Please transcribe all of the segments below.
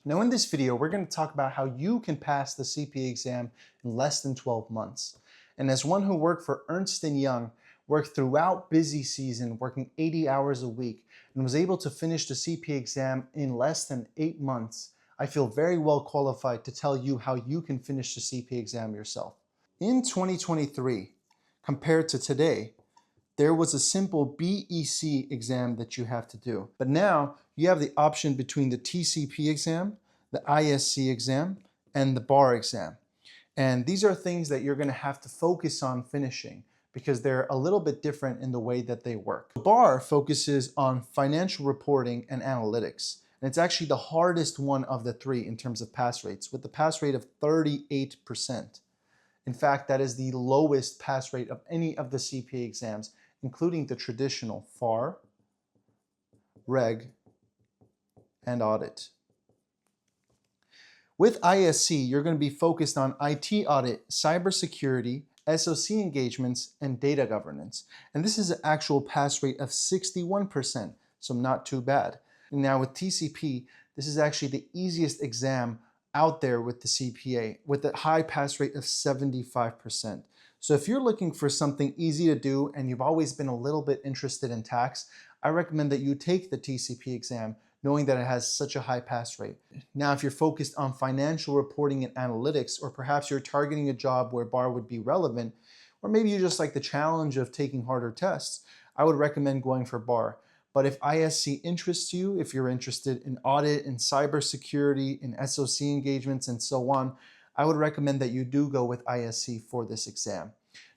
Now in this video, we're going to talk about how you can pass the CPA exam in less than 12 months. And as one who worked for Ernst & Young, worked throughout busy season, working 80 hours a week, and was able to finish the CPA exam in less than 8 months, I feel very well qualified to tell you how you can finish the CPA exam yourself. In 2023, compared to today, there was a simple BEC exam that you have to do. But now you have the option between the TCP exam, the ISC exam, and the bar exam. And these are things that you're going to have to focus on finishing because they're a little bit different in the way that they work. The bar focuses on financial reporting and analytics. And it's actually the hardest one of the three in terms of pass rates, with the pass rate of 38%. In fact, that is the lowest pass rate of any of the CPA exams, including the traditional FAR, Reg, and Audit. With ISC, you're going to be focused on IT audit, cybersecurity, SOC engagements, and data governance. And this is an actual pass rate of 61%, so not too bad. And now with TCP, this is actually the easiest exam out there with the CPA, with a high pass rate of 75%. So if you're looking for something easy to do and you've always been a little bit interested in tax, I recommend that you take the TCP exam, knowing that it has such a high pass rate. Now, if you're focused on financial reporting and analytics, or perhaps you're targeting a job where bar would be relevant, or maybe you just like the challenge of taking harder tests, I would recommend going for bar. But if ISC interests you, if you're interested in audit, in cybersecurity, in SOC engagements, and so on, I would recommend that you do go with ISC for this exam.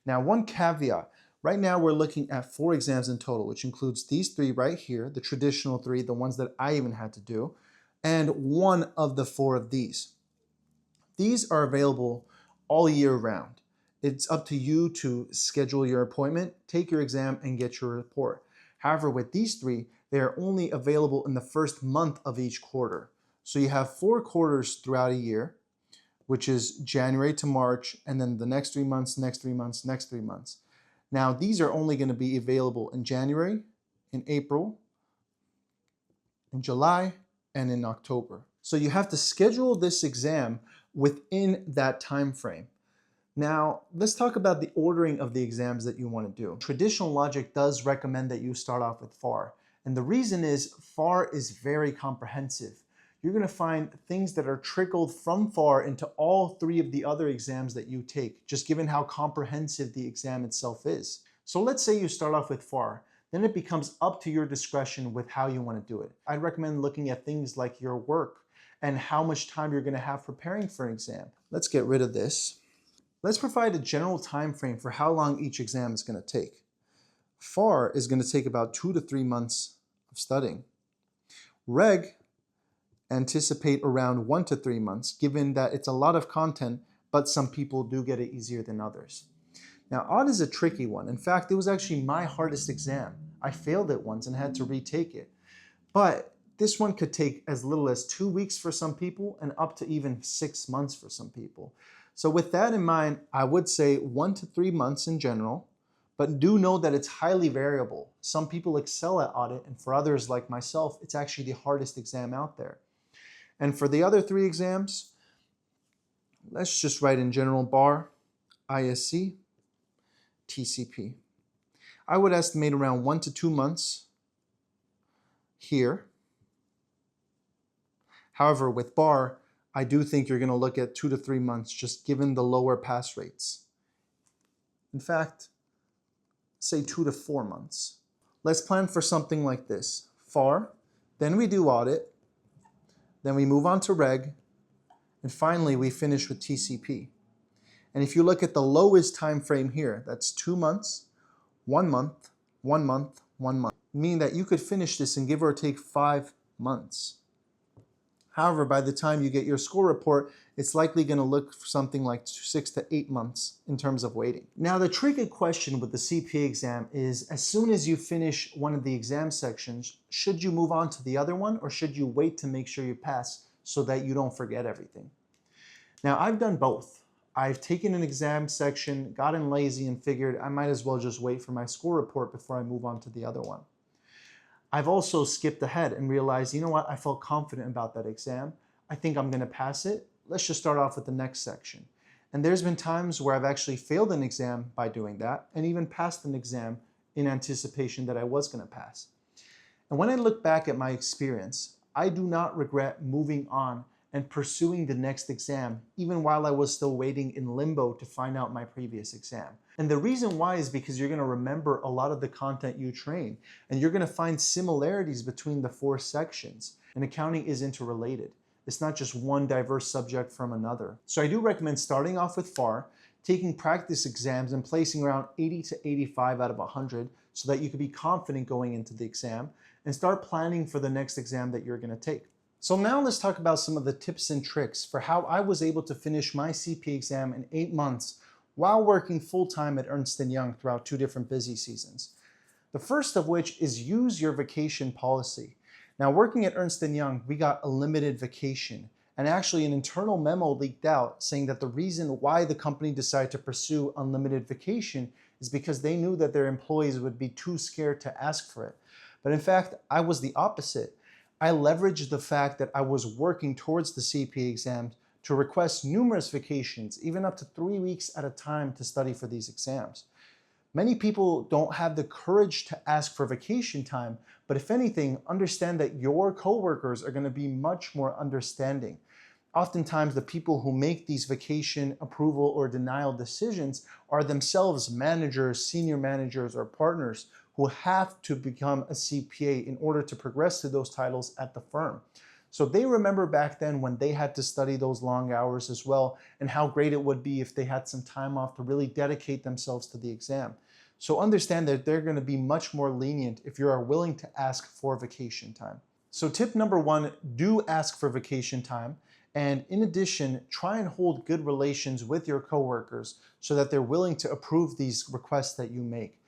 Now, one caveat. Right now, we're looking at 4 exams in total, which includes these 3 right here, the traditional 3, the ones that I even had to do, and one of the 4 of these. These are available all year round. It's up to you to schedule your appointment, take your exam, and get your report. However, with these 3, they are only available in the first month of each quarter. So you have 4 quarters throughout a year, which is January to March, and then the next 3 months, next 3 months, next 3 months. Now, these are only going to be available in January, in April, in July, and in October. So you have to schedule this exam within that time frame. Now, let's talk about the ordering of the exams that you want to do. Traditional logic does recommend that you start off with FAR. And the reason is FAR is very comprehensive. You're going to find things that are trickled from FAR into all 3 of the other exams that you take, just given how comprehensive the exam itself is. So let's say you start off with FAR, then it becomes up to your discretion with how you want to do it. I'd recommend looking at things like your work and how much time you're going to have preparing for an exam. Let's get rid of this. Let's provide a general time frame for how long each exam is going to take. FAR is going to take about 2 to 3 months of studying. Reg, anticipate around 1 to 3 months, given that it's a lot of content, but some people do get it easier than others. Now, Audit is a tricky one. In fact, it was actually my hardest exam. I failed it once and had to retake it. But this one could take as little as 2 weeks for some people and up to even 6 months for some people. So with that in mind, I would say 1 to 3 months in general, but do know that it's highly variable. Some people excel at Audit, and for others like myself, it's actually the hardest exam out there. And for the other 3 exams, let's just write in general bar, ISC, TCP. I would estimate around 1 to 2 months here. However, with bar, I do think you're going to look at 2 to 3 months just given the lower pass rates. In fact, say 2 to 4 months. Let's plan for something like this. FAR, then we do Audit, then we move on to Reg, and finally we finish with TCP. And if you look at the lowest time frame here, that's 2 months, 1 month, 1 month, 1 month, meaning that you could finish this in give or take 5 months. However, by the time you get your score report, it's likely going to look for something like 6 to 8 months in terms of waiting. Now, the tricky question with the CPA exam is, as soon as you finish one of the exam sections, should you move on to the other one, or should you wait to make sure you pass so that you don't forget everything? Now, I've done both. I've taken an exam section, gotten lazy, and figured I might as well just wait for my score report before I move on to the other one. I've also skipped ahead and realized, you know what, I felt confident about that exam. I think I'm gonna pass it. Let's just start off with the next section. And there's been times where I've actually failed an exam by doing that, and even passed an exam in anticipation that I was gonna pass. And when I look back at my experience, I do not regret moving on and pursuing the next exam, even while I was still waiting in limbo to find out my previous exam. And the reason why is because you're gonna remember a lot of the content you train, and you're gonna find similarities between the 4 sections. And accounting is interrelated. It's not just one diverse subject from another. So I do recommend starting off with FAR, taking practice exams and placing around 80 to 85 out of 100 so that you can be confident going into the exam, and start planning for the next exam that you're gonna take. So now let's talk about some of the tips and tricks for how I was able to finish my CPA exam in 8 months while working full-time at Ernst & Young throughout 2 different busy seasons. The first of which is use your vacation policy. Now, working at Ernst & Young, we got a limited vacation, and actually an internal memo leaked out saying that the reason why the company decided to pursue unlimited vacation is because they knew that their employees would be too scared to ask for it. But in fact, I was the opposite. I leveraged the fact that I was working towards the CPA exams to request numerous vacations, even up to 3 weeks at a time, to study for these exams. Many people don't have the courage to ask for vacation time, but if anything, understand that your coworkers are going to be much more understanding. Oftentimes, the people who make these vacation approval or denial decisions are themselves managers, senior managers, or partners who have to become a CPA in order to progress to those titles at the firm. So they remember back then when they had to study those long hours as well, and how great it would be if they had some time off to really dedicate themselves to the exam. So understand that they're going to be much more lenient if you are willing to ask for vacation time. So tip number 1, do ask for vacation time. And in addition, try and hold good relations with your coworkers so that they're willing to approve these requests that you make.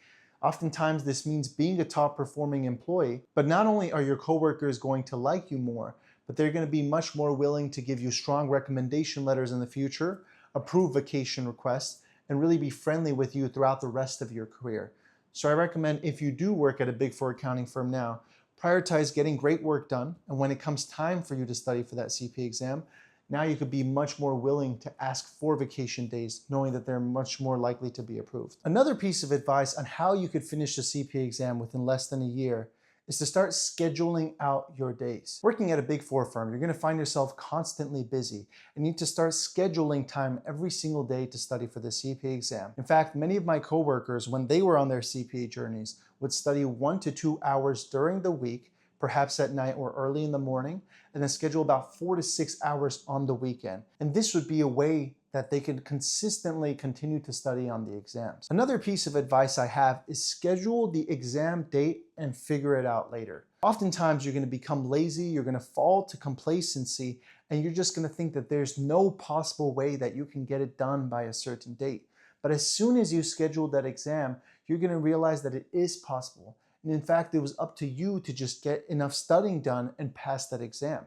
Oftentimes, this means being a top performing employee, but not only are your coworkers going to like you more, but they're going to be much more willing to give you strong recommendation letters in the future, approve vacation requests, and really be friendly with you throughout the rest of your career. So I recommend, if you do work at a Big 4 accounting firm now, prioritize getting great work done, and when it comes time for you to study for that CPA exam, now you could be much more willing to ask for vacation days, knowing that they're much more likely to be approved. Another piece of advice on how you could finish the CPA exam within less than a year is to start scheduling out your days. Working at a Big 4 firm, you're gonna find yourself constantly busy and need to start scheduling time every single day to study for the CPA exam. In fact, many of my coworkers, when they were on their CPA journeys, would study 1 to 2 hours during the week, perhaps at night or early in the morning, and then schedule about 4 to 6 hours on the weekend. And this would be a way that they could consistently continue to study on the exams. Another piece of advice I have is schedule the exam date and figure it out later. Oftentimes you're gonna become lazy, you're gonna fall to complacency, and you're just gonna think that there's no possible way that you can get it done by a certain date. But as soon as you schedule that exam, you're gonna realize that it is possible. And in fact, it was up to you to just get enough studying done and pass that exam.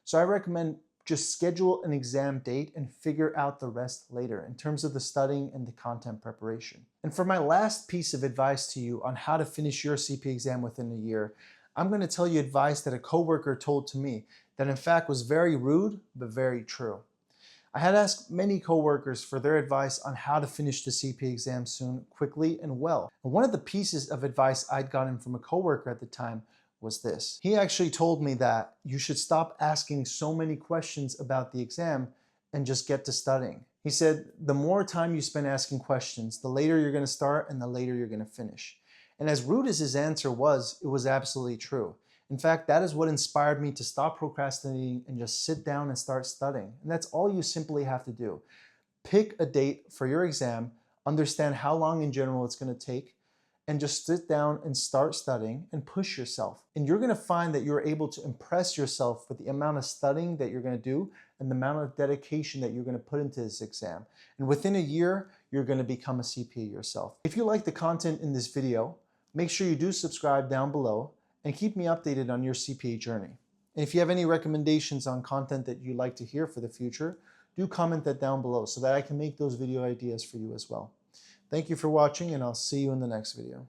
So I recommend just schedule an exam date and figure out the rest later in terms of the studying and the content preparation. And for my last piece of advice to you on how to finish your CPA exam within a year, I'm going to tell you advice that a coworker told to me that in fact was very rude, but very true. I had asked many coworkers for their advice on how to finish the CPA exam soon, quickly, and well. And one of the pieces of advice I'd gotten from a coworker at the time was this. He actually told me that you should stop asking so many questions about the exam and just get to studying. He said, the more time you spend asking questions, the later you're going to start and the later you're going to finish. And as rude as his answer was, it was absolutely true. In fact, that is what inspired me to stop procrastinating and just sit down and start studying. And that's all you simply have to do. Pick a date for your exam, understand how long in general it's going to take, and just sit down and start studying and push yourself. And you're going to find that you're able to impress yourself with the amount of studying that you're going to do and the amount of dedication that you're going to put into this exam. And within a year, you're going to become a CPA yourself. If you like the content in this video, make sure you do subscribe down below and keep me updated on your CPA journey. And if you have any recommendations on content that you'd like to hear for the future, do comment that down below so that I can make those video ideas for you as well. Thank you for watching, and I'll see you in the next video.